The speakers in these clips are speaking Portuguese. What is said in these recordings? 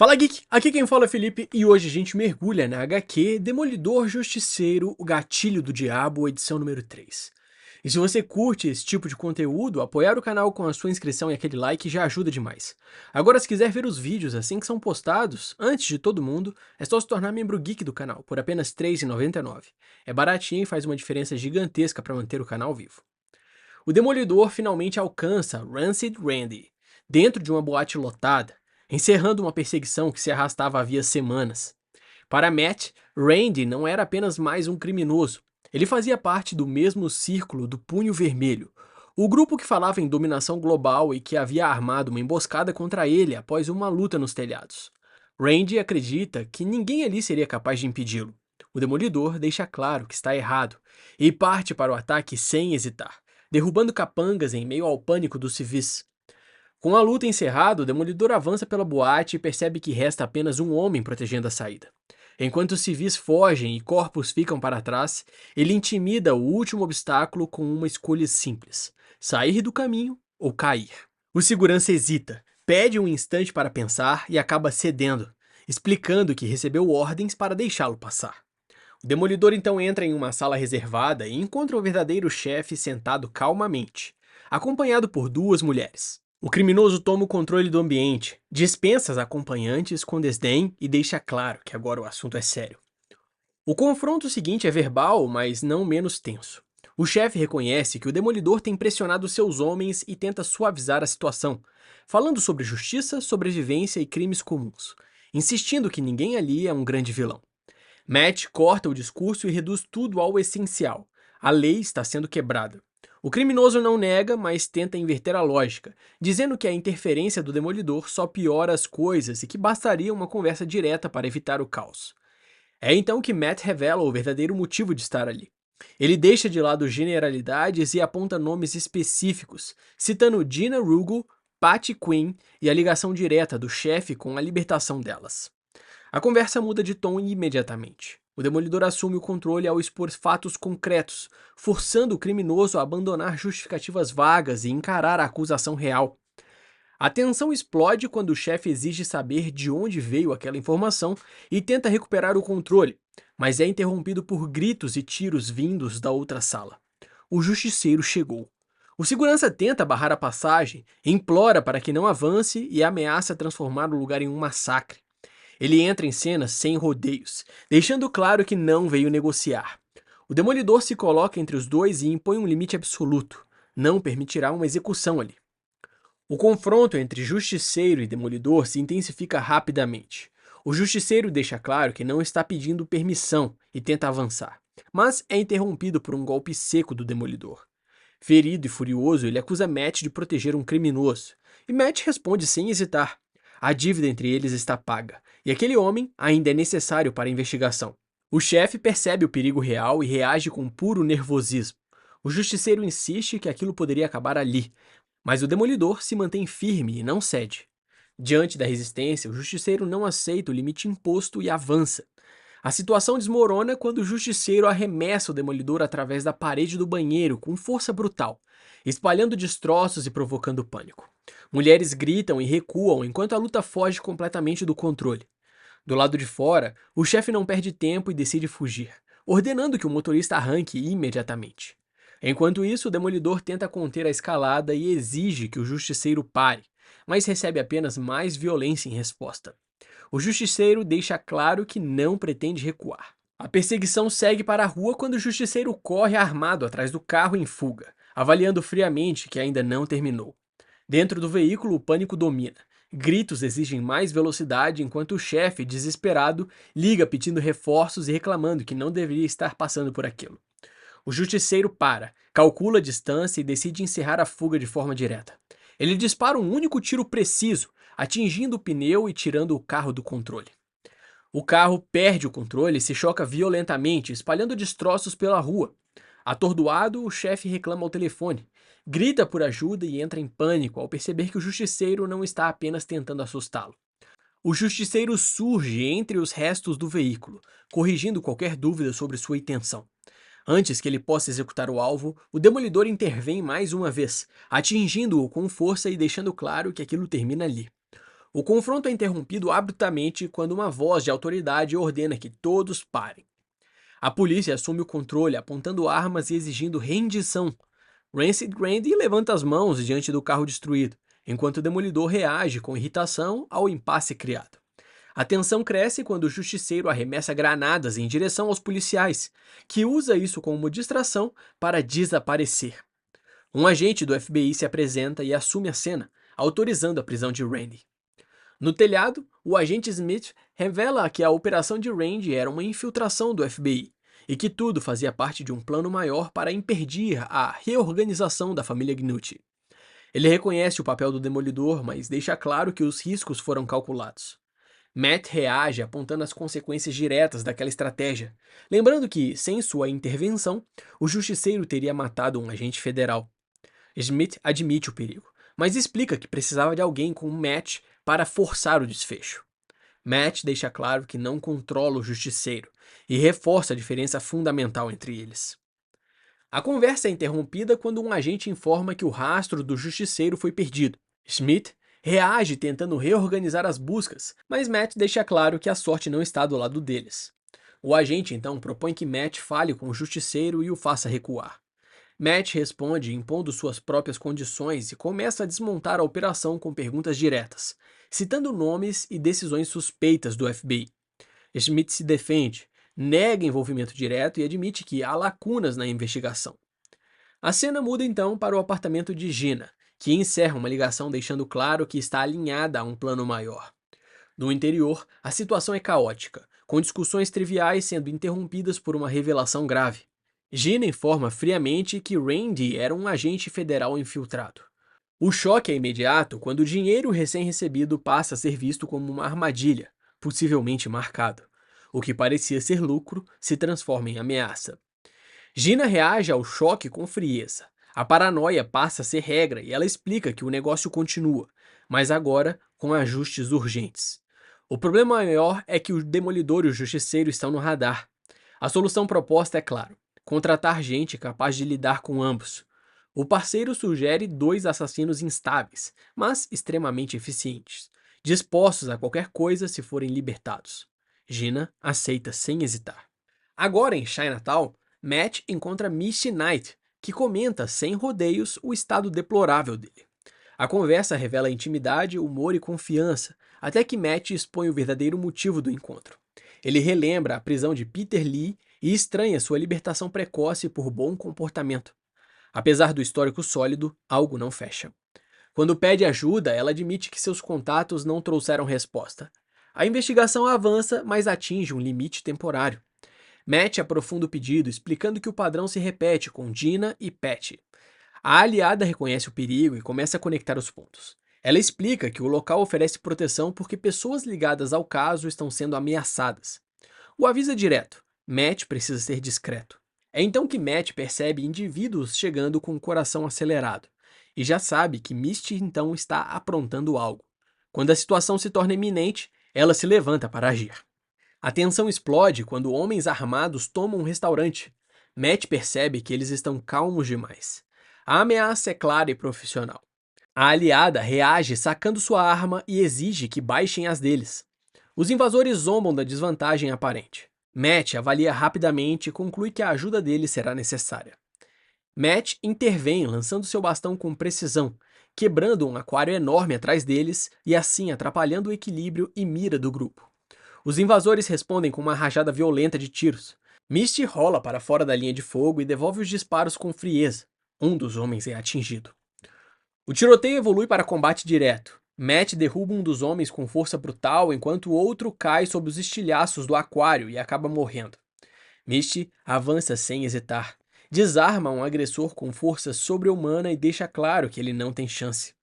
Fala Geek, aqui quem fala é Felipe e hoje a gente mergulha na HQ Demolidor Justiceiro, o Gatilho do Diabo, edição número 3. E se você curte esse tipo de conteúdo, apoiar o canal com a sua inscrição e aquele like já ajuda demais. Agora, se quiser ver os vídeos assim que são postados, antes de todo mundo, é só se tornar membro geek do canal, por apenas R$ 3,99. É baratinho e faz uma diferença gigantesca para manter o canal vivo. O Demolidor finalmente alcança Rancid Randy, dentro de uma boate lotada, encerrando uma perseguição que se arrastava havia semanas. Para Matt, Randy não era apenas mais um criminoso. Ele fazia parte do mesmo círculo do Punho Vermelho, o grupo que falava em dominação global e que havia armado uma emboscada contra ele após uma luta nos telhados. Randy acredita que ninguém ali seria capaz de impedi-lo. O Demolidor deixa claro que está errado e parte para o ataque sem hesitar, derrubando capangas em meio ao pânico dos civis. Com a luta encerrada, o Demolidor avança pela boate e percebe que resta apenas um homem protegendo a saída. Enquanto os civis fogem e corpos ficam para trás, ele intimida o último obstáculo com uma escolha simples: sair do caminho ou cair. O segurança hesita, pede um instante para pensar e acaba cedendo, explicando que recebeu ordens para deixá-lo passar. O Demolidor então entra em uma sala reservada e encontra o verdadeiro chefe sentado calmamente, acompanhado por duas mulheres. O criminoso toma o controle do ambiente, dispensa os acompanhantes com desdém e deixa claro que agora o assunto é sério. O confronto seguinte é verbal, mas não menos tenso. O chefe reconhece que o Demolidor tem pressionado seus homens e tenta suavizar a situação, falando sobre justiça, sobrevivência e crimes comuns, insistindo que ninguém ali é um grande vilão. Matt corta o discurso e reduz tudo ao essencial. A lei está sendo quebrada. O criminoso não nega, mas tenta inverter a lógica, dizendo que a interferência do Demolidor só piora as coisas e que bastaria uma conversa direta para evitar o caos. É então que Matt revela o verdadeiro motivo de estar ali. Ele deixa de lado generalidades e aponta nomes específicos, citando Gina Rugal, Patty Quinn e a ligação direta do chefe com a libertação delas. A conversa muda de tom imediatamente. O Demolidor assume o controle ao expor fatos concretos, forçando o criminoso a abandonar justificativas vagas e encarar a acusação real. A tensão explode quando o chefe exige saber de onde veio aquela informação e tenta recuperar o controle, mas é interrompido por gritos e tiros vindos da outra sala. O justiceiro chegou. O segurança tenta barrar a passagem, implora para que não avance e ameaça transformar o lugar em um massacre. Ele entra em cena sem rodeios, deixando claro que não veio negociar. O Demolidor se coloca entre os dois e impõe um limite absoluto. Não permitirá uma execução ali. O confronto entre Justiceiro e Demolidor se intensifica rapidamente. O Justiceiro deixa claro que não está pedindo permissão e tenta avançar, mas é interrompido por um golpe seco do Demolidor. Ferido e furioso, ele acusa Matt de proteger um criminoso, e Matt responde sem hesitar. A dívida entre eles está paga, e aquele homem ainda é necessário para a investigação. O chefe percebe o perigo real e reage com puro nervosismo. O justiceiro insiste que aquilo poderia acabar ali, mas o Demolidor se mantém firme e não cede. Diante da resistência, o justiceiro não aceita o limite imposto e avança. A situação desmorona quando o justiceiro arremessa o Demolidor através da parede do banheiro com força brutal, espalhando destroços e provocando pânico. Mulheres gritam e recuam enquanto a luta foge completamente do controle. Do lado de fora, o chefe não perde tempo e decide fugir, ordenando que o motorista arranque imediatamente. Enquanto isso, o Demolidor tenta conter a escalada e exige que o Justiceiro pare, mas recebe apenas mais violência em resposta. O Justiceiro deixa claro que não pretende recuar. A perseguição segue para a rua quando o Justiceiro corre armado atrás do carro em fuga, avaliando friamente que ainda não terminou. Dentro do veículo, o pânico domina. Gritos exigem mais velocidade enquanto o chefe, desesperado, liga pedindo reforços e reclamando que não deveria estar passando por aquilo. O justiceiro para, calcula a distância e decide encerrar a fuga de forma direta. Ele dispara um único tiro preciso, atingindo o pneu e tirando o carro do controle. O carro perde o controle e se choca violentamente, espalhando destroços pela rua. Atordoado, o chefe reclama ao telefone, grita por ajuda e entra em pânico ao perceber que o justiceiro não está apenas tentando assustá-lo. O justiceiro surge entre os restos do veículo, corrigindo qualquer dúvida sobre sua intenção. Antes que ele possa executar o alvo, o Demolidor intervém mais uma vez, atingindo-o com força e deixando claro que aquilo termina ali. O confronto é interrompido abruptamente quando uma voz de autoridade ordena que todos parem. A polícia assume o controle, apontando armas e exigindo rendição. Rancid Randy levanta as mãos diante do carro destruído, enquanto o Demolidor reage com irritação ao impasse criado. A tensão cresce quando o Justiceiro arremessa granadas em direção aos policiais, que usa isso como distração para desaparecer. Um agente do FBI se apresenta e assume a cena, autorizando a prisão de Randy. No telhado, o agente Smith revela que a operação de Randy era uma infiltração do FBI e que tudo fazia parte de um plano maior para impedir a reorganização da família Gnucci. Ele reconhece o papel do Demolidor, mas deixa claro que os riscos foram calculados. Matt reage apontando as consequências diretas daquela estratégia, lembrando que, sem sua intervenção, o Justiceiro teria matado um agente federal. Smith admite o perigo, mas explica que precisava de alguém como Matt para forçar o desfecho. Matt deixa claro que não controla o Justiceiro e reforça a diferença fundamental entre eles. A conversa é interrompida quando um agente informa que o rastro do Justiceiro foi perdido. Smith reage tentando reorganizar as buscas, mas Matt deixa claro que a sorte não está do lado deles. O agente então propõe que Matt fale com o Justiceiro e o faça recuar. Matt responde impondo suas próprias condições e começa a desmontar a operação com perguntas diretas, citando nomes e decisões suspeitas do FBI. Smith se defende, nega envolvimento direto e admite que há lacunas na investigação. A cena muda então para o apartamento de Gina, que encerra uma ligação deixando claro que está alinhada a um plano maior. No interior, a situação é caótica, com discussões triviais sendo interrompidas por uma revelação grave. Gina informa friamente que Randy era um agente federal infiltrado. O choque é imediato quando o dinheiro recém-recebido passa a ser visto como uma armadilha, possivelmente marcado. O que parecia ser lucro se transforma em ameaça. Gina reage ao choque com frieza. A paranoia passa a ser regra e ela explica que o negócio continua, mas agora com ajustes urgentes. O problema maior é que o Demolidor e o Justiceiro estão no radar. A solução proposta é clara: contratar gente capaz de lidar com ambos. O parceiro sugere 2 assassinos instáveis, mas extremamente eficientes, dispostos a qualquer coisa se forem libertados. Gina aceita sem hesitar. Agora em Chinatown, Matt encontra Misty Knight, que comenta sem rodeios o estado deplorável dele. A conversa revela intimidade, humor e confiança, até que Matt expõe o verdadeiro motivo do encontro. Ele relembra a prisão de Peter Lee e estranha sua libertação precoce por bom comportamento. Apesar do histórico sólido, algo não fecha. Quando pede ajuda, ela admite que seus contatos não trouxeram resposta. A investigação avança, mas atinge um limite temporário. Matt aprofunda o pedido, explicando que o padrão se repete com Gina e Pat. A aliada reconhece o perigo e começa a conectar os pontos. Ela explica que o local oferece proteção porque pessoas ligadas ao caso estão sendo ameaçadas. O aviso é direto: Matt precisa ser discreto. É então que Matt percebe indivíduos chegando com o coração acelerado, e já sabe que Misty então está aprontando algo. Quando a situação se torna iminente, ela se levanta para agir. A tensão explode quando homens armados tomam um restaurante. Matt percebe que eles estão calmos demais. A ameaça é clara e profissional. A aliada reage sacando sua arma e exige que baixem as deles. Os invasores zombam da desvantagem aparente. Matt avalia rapidamente e conclui que a ajuda deles será necessária. Matt intervém lançando seu bastão com precisão, quebrando um aquário enorme atrás deles e assim atrapalhando o equilíbrio e mira do grupo. Os invasores respondem com uma rajada violenta de tiros. Misty rola para fora da linha de fogo e devolve os disparos com frieza. Um dos homens é atingido. O tiroteio evolui para combate direto. Matt derruba um dos homens com força brutal, enquanto o outro cai sob os estilhaços do aquário e acaba morrendo. Misty avança sem hesitar. Desarma um agressor com força sobre-humana e deixa claro que ele não tem chance.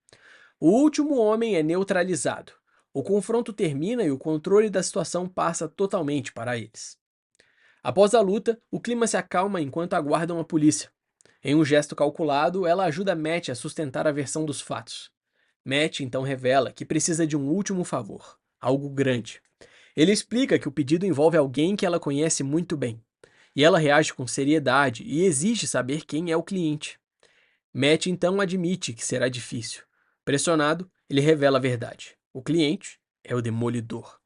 O último homem é neutralizado. O confronto termina e o controle da situação passa totalmente para eles. Após a luta, o clima se acalma enquanto aguardam a polícia. Em um gesto calculado, ela ajuda Matt a sustentar a versão dos fatos. Matt então revela que precisa de um último favor, algo grande. Ele explica que o pedido envolve alguém que ela conhece muito bem, e ela reage com seriedade e exige saber quem é o cliente. Matt então admite que será difícil. Pressionado, ele revela a verdade. O cliente é o Demolidor.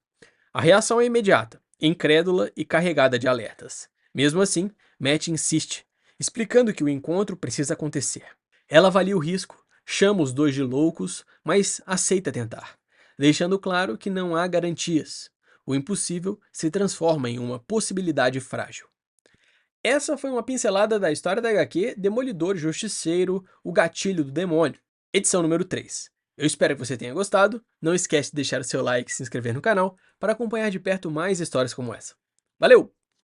A reação é imediata, incrédula e carregada de alertas. Mesmo assim, Matt insiste, explicando que o encontro precisa acontecer. Ela avalia o risco, chama os dois de loucos, mas aceita tentar, deixando claro que não há garantias. O impossível se transforma em uma possibilidade frágil. Essa foi uma pincelada da história da HQ Demolidor Justiceiro, o Gatilho do Demônio, edição número 3. Eu espero que você tenha gostado, não esquece de deixar o seu like e se inscrever no canal para acompanhar de perto mais histórias como essa. Valeu!